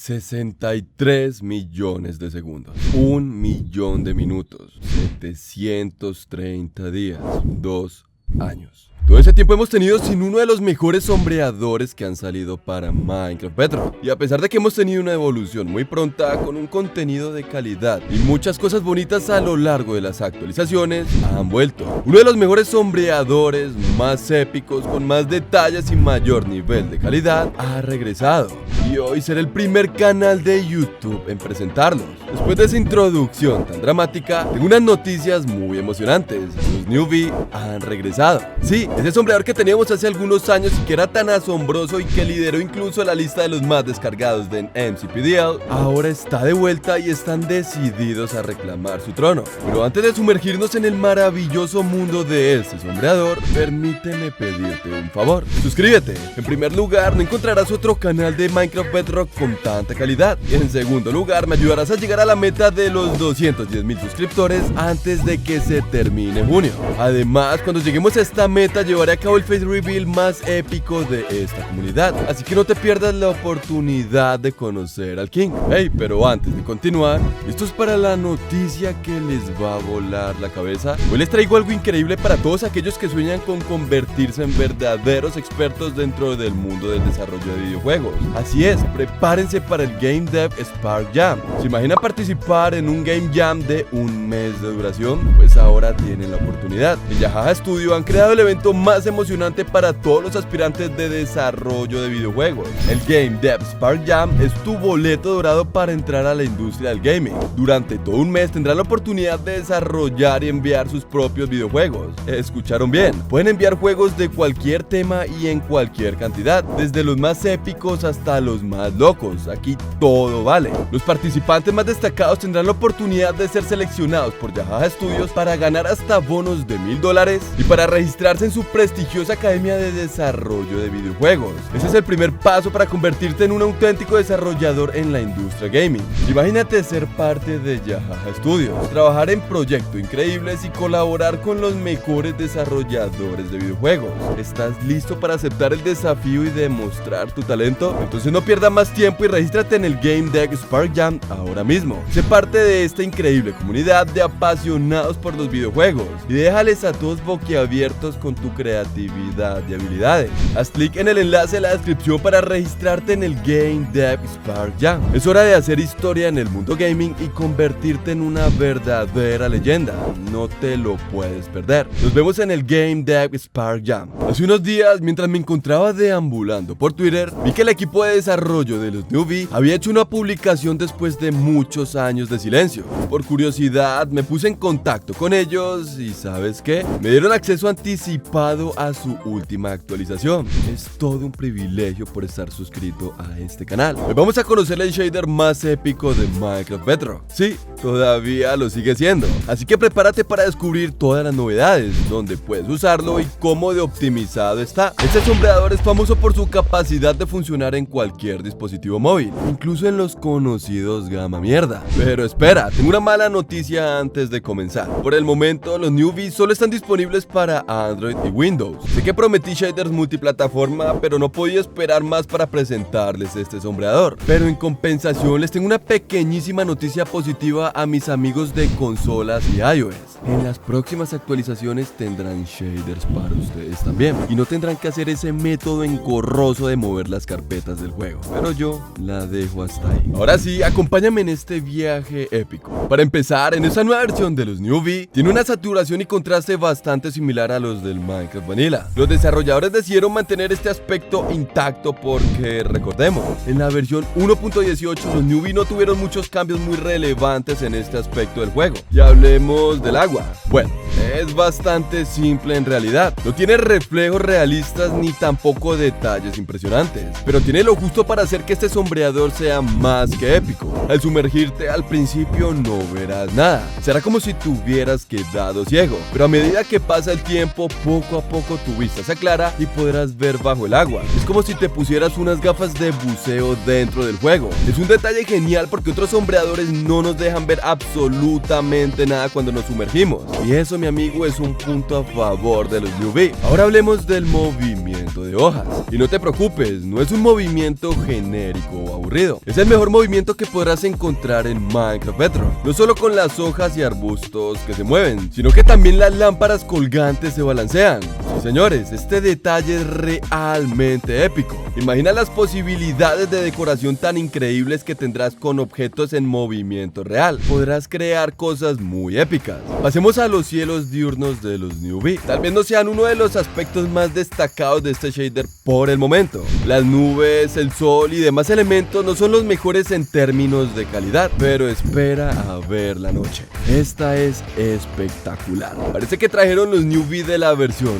63 millones de segundos, 1.000.000 de minutos, 730 días, 2 años. Todo ese tiempo hemos tenido sin uno de los mejores sombreadores que han salido para Minecraft Bedrock. Y a pesar de que hemos tenido una evolución muy pronta con un contenido de calidad y muchas cosas bonitas a lo largo de las actualizaciones, han vuelto. Uno de los mejores sombreadores más épicos, con más detalles y mayor nivel de calidad, ha regresado. Y hoy será el primer canal de YouTube en presentarlos. Después de esa introducción tan dramática, tengo unas noticias muy emocionantes. Los Newbie han regresado. Sí, ese sombreador que teníamos hace algunos años y que era tan asombroso y que lideró incluso la lista de los más descargados de MCPDL, ahora está de vuelta y están decididos a reclamar su trono. Pero antes de sumergirnos en el maravilloso mundo de este sombreador, permíteme pedirte un favor. Suscríbete. En primer lugar, no encontrarás otro canal de Minecraft Bedrock con tanta calidad. Y en segundo lugar, me ayudarás a llegar a la meta de los 210.000 suscriptores antes de que se termine junio. Además, cuando lleguemos a esta meta, llevaré a cabo el face reveal más épico de esta comunidad, así que no te pierdas la oportunidad de conocer al King. Hey, pero antes de continuar, esto es para la noticia que les va a volar la cabeza. Hoy les traigo algo increíble para todos aquellos que sueñan con convertirse en verdaderos expertos dentro del mundo del desarrollo de videojuegos. Así es, prepárense para el Game Dev Spark Jam. ¿Se imaginan participar en un Game Jam de un mes de duración? Pues ahora tienen la oportunidad. En Yahaha Studio han creado el evento más emocionante para todos los aspirantes de desarrollo de videojuegos. El Game Dev Spark Jam es tu boleto dorado para entrar a la industria del gaming. Durante todo un mes tendrán la oportunidad de desarrollar y enviar sus propios videojuegos. ¿Escucharon bien? Pueden enviar juegos de cualquier tema y en cualquier cantidad, desde los más épicos hasta los más locos. Aquí todo vale. Los participantes más destacados tendrán la oportunidad de ser seleccionados por Yahaha Studios para ganar hasta bonos de $1.000 y para registrarse en su prestigiosa academia de desarrollo de videojuegos. Ese es el primer paso para convertirte en un auténtico desarrollador en la industria gaming. Imagínate ser parte de Yahaha Studios, trabajar en proyectos increíbles y colaborar con los mejores desarrolladores de videojuegos. ¿Estás listo para aceptar el desafío y demostrar tu talento? Entonces no pierdas más tiempo y regístrate en el Game Dev Spark Jam ahora mismo. Sé parte de esta increíble comunidad de apasionados por los videojuegos y déjales a todos boquiabiertos con tu creatividad y habilidades. Haz clic en el enlace en la descripción para registrarte en el Game Dev Spark Jam. Es hora de hacer historia en el mundo gaming y convertirte en una verdadera leyenda. No te lo puedes perder. Nos vemos en el Game Dev Spark Jam. Hace unos días, mientras me encontraba deambulando por Twitter, vi que el equipo de desarrollo de los Newbie había hecho una publicación después de muchos años de silencio. Por curiosidad, me puse en contacto con ellos y ¿sabes qué? Me dieron acceso anticipado a su última actualización. Es todo un privilegio por estar suscrito a este canal. Hoy vamos a conocer el shader más épico de Minecraft Bedrock. Sí, todavía lo sigue siendo. Así que prepárate para descubrir todas las novedades, dónde puedes usarlo y cómo de optimizado está. Este sombreador es famoso por su capacidad de funcionar en cualquier dispositivo móvil, incluso en los conocidos gama mierda. Pero espera, tengo una mala noticia antes de comenzar. Por el momento, los Newbie solo están disponibles para Android y Windows. Sé que prometí shaders multiplataforma, pero no podía esperar más para presentarles este sombreador. Pero en compensación les tengo una pequeñísima noticia positiva a mis amigos de consolas y iOS. En las próximas actualizaciones tendrán shaders para ustedes también, y no tendrán que hacer ese método engorroso de mover las carpetas del juego. Pero yo la dejo hasta ahí. Ahora sí, acompáñame en este viaje épico. Para empezar, en esta nueva versión de los Newbie, tiene una saturación y contraste bastante similar a los del Minecraft Vanilla. Los desarrolladores decidieron mantener este aspecto intacto porque, recordemos, en la versión 1.18 los Newbie no tuvieron muchos cambios muy relevantes en este aspecto del juego. Y hablemos del agua. Bueno, es bastante simple en realidad. No tiene reflejos realistas ni tampoco detalles impresionantes, pero tiene lo justo para hacer que este sombreador sea más que épico. Al sumergirte al principio no verás nada. Será como si te hubieras quedado ciego, pero a medida que pasa el tiempo, poco poco a poco tu vista se aclara y podrás ver bajo el agua. Es como si te pusieras unas gafas de buceo dentro del juego. Es un detalle genial porque otros sombreadores no nos dejan ver absolutamente nada cuando nos sumergimos. Y eso, mi amigo, es un punto a favor de los newbie. Ahora hablemos del movimiento de hojas. Y no te preocupes, no es un movimiento genérico o aburrido. Es el mejor movimiento que podrás encontrar en Minecraft Bedrock. No solo con las hojas y arbustos que se mueven, sino que también las lámparas colgantes se balancean. Sí, señores, este detalle es realmente épico. Imagina las posibilidades de decoración tan increíbles que tendrás con objetos en movimiento real. Podrás crear cosas muy épicas. Pasemos a los cielos diurnos de los newbie. Tal vez no sean uno de los aspectos más destacados de este shader por el momento. Las nubes, el sol y demás elementos no son los mejores en términos de calidad, pero espera a ver la noche. Esta es espectacular. Parece que trajeron los newbie de la versión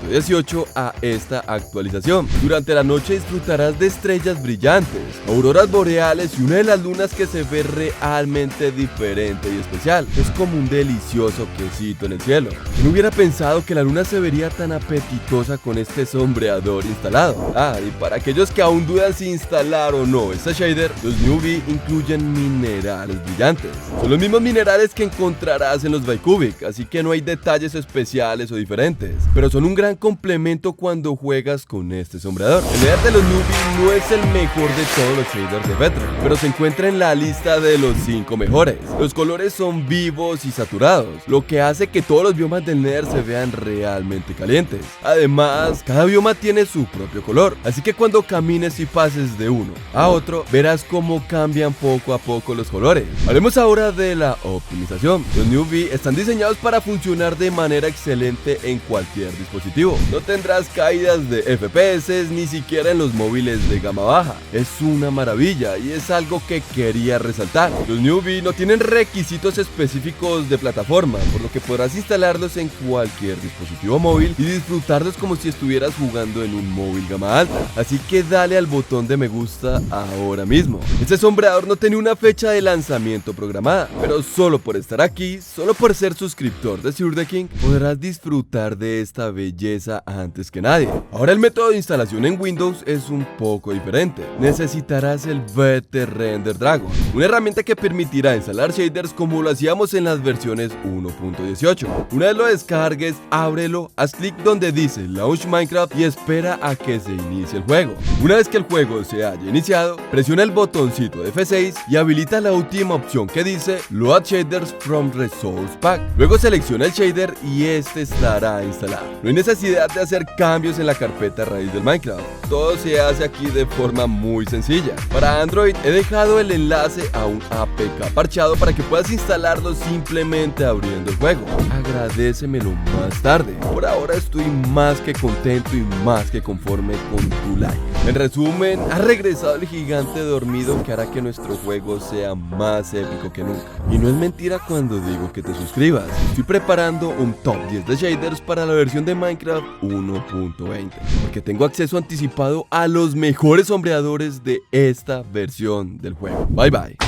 1.18 a esta actualización. Durante la noche disfrutarás de estrellas brillantes, auroras boreales y una de las lunas que se ve realmente diferente y especial. Es como un delicioso quesito en el cielo. No hubiera pensado que la luna se vería tan apetitosa con este sombreador instalado. Y para aquellos que aún dudan si instalar o no este shader, los newbie incluyen minerales brillantes. Son los mismos minerales que encontrarás en los Bycubic, así que no hay detalles especiales o diferentes, pero son un gran complemento cuando juegas con este sombreador. El shader de los newbie no es el mejor de todos los shaders de Bedrock, pero se encuentra en la lista de los 5 mejores. Los colores son vivos y saturados, lo que hace que todos los biomas del Nether se vean realmente calientes. Además, cada bioma tiene su propio color, así que cuando camines y pases de uno a otro, verás cómo cambian poco a poco los colores. Hablemos ahora de la optimización. Los newbie están diseñados para funcionar de manera excelente en cualquier dispositivo. No tendrás caídas de FPS ni siquiera en los móviles de gama baja. Es una maravilla y es algo que quería resaltar. Los newbie no tienen requisitos específicos de plataforma, por lo que podrás instalarlos en cualquier dispositivo móvil y disfrutarlos como si estuvieras jugando en un móvil gama alta. Así que dale al botón de me gusta ahora mismo. Este sombreador no tenía una fecha de lanzamiento programada, pero solo por estar aquí, solo por ser suscriptor de Sir The King, podrás disfrutar de esta belleza antes que nadie. Ahora el método de instalación en Windows es un poco diferente. Necesitarás el VT Render Dragon, una herramienta que permitirá instalar shaders como lo hacíamos en las versiones 1.18. Una vez lo descargues, ábrelo, haz clic donde dice Launch Minecraft y espera a que se inicie el juego. Una vez que el juego se haya iniciado, presiona el botoncito de F6 y habilita la última opción que dice Load Shaders from Resource Pack. Luego selecciona el shader y este estará instalado. No hay necesidad de hacer cambios en la carpeta raíz del Minecraft. Todo se hace aquí de forma muy sencilla. Para Android he dejado el enlace a un APK parchado para que puedas instalarlo simplemente abriendo el juego. Agradécemelo más tarde. Por ahora estoy más que contento y más que conforme con tu like. En resumen, ha regresado el gigante dormido que hará que nuestro juego sea más épico que nunca. Y no es mentira cuando digo que te suscribas. Estoy preparando un top 10 de shaders para la versión de Minecraft 1.20, porque tengo acceso anticipado a los mejores sombreadores de esta versión del juego. Bye bye.